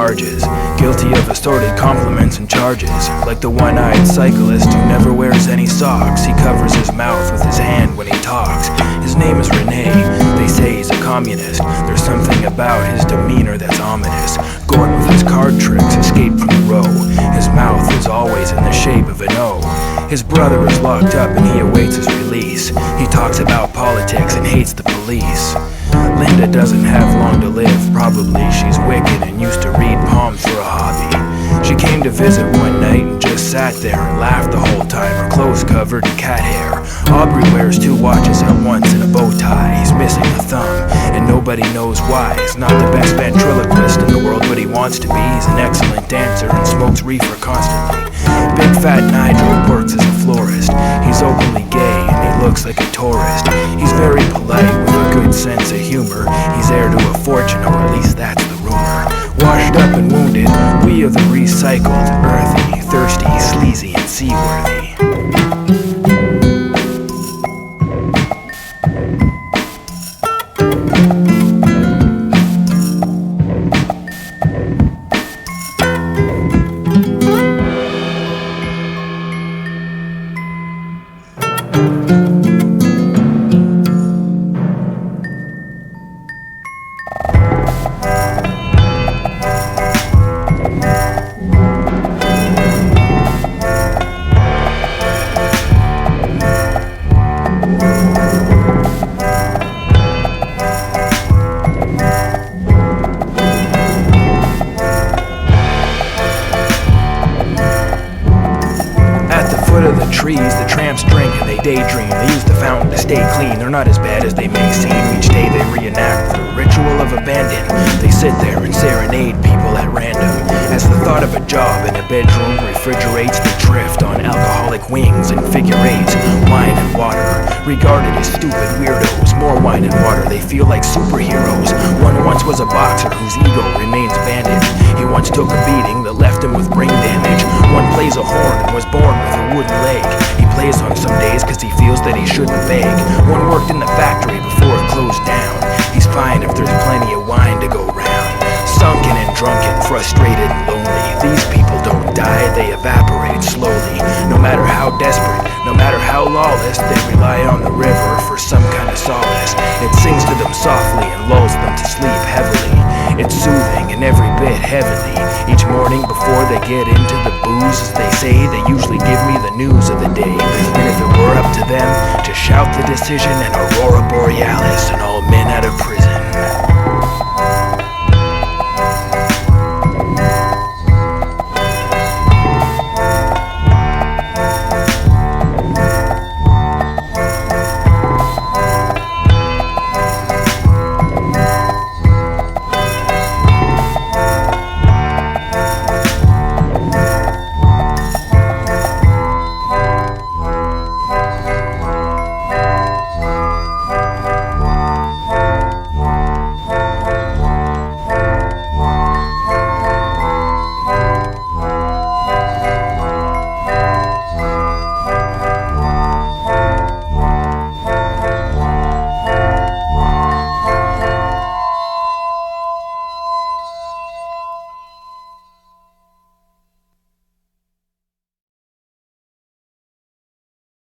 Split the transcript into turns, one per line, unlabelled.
charges, guilty of assorted compliments and charges. Like the one-eyed cyclist who never wears any socks, he covers his mouth with his hand when he talks. His name is Rene, they say he's a communist. There's something about his demeanor that's ominous. Gort with his card tricks escaped from the row. His mouth is always in the shape of an O. His brother is locked up and he awaits his release. He talks about politics and hates the police. Linda doesn't have long to live. Probably she's wicked and used to read palms for a hobby. She came to visit one night and just sat there and laughed the whole time, her clothes covered in cat hair. Aubrey wears 2 watches at once and a bow tie. He's missing a thumb and nobody knows why. He's not the best ventriloquist in the world, but he wants to be. He's an excellent dancer and smokes reefer constantly. Big fat Nigel works as a florist. He's openly gay and he looks like a tourist. He's very polite with a good sense of humor. He's heir to a fortune, or at least that's the rumor. Washed up and wounded, we are the recycled, earthy, thirsty, sleazy, and seaworthy. Trees, the tramps drink and they daydream. They use the fountain to stay clean. They're not as bad as they may seem. Each day they reenact the ritual of abandon. They sit there and serenade people at random. As the thought of a job in a bedroom refrigerates, they drift on alcoholic wings and figure eights. Wine and water, regarded as stupid weirdos. More wine and water, they feel like superheroes. One once was a boxer whose ego remains bandaged. He once took a beating that left him with brain damage. One plays a horn and was born with a wooden leg. He plays on some days cause he feels that he shouldn't beg. One worked in the factory before it closed down. He's fine if there's plenty of wine to go round. Sunken and drunken, frustrated and lonely. These people don't die, they evaporate slowly. No matter how desperate, no matter how lawless, they rely on the river for some kind of solace. It sings to them softly and lulls them to sleep heavily. It's soothing and every bit heavenly. Each morning before they get into the booze, as they say, they usually give me the news of the day. And if it were up to them, to shout the decision and Aurora Borealis and all men out of prison.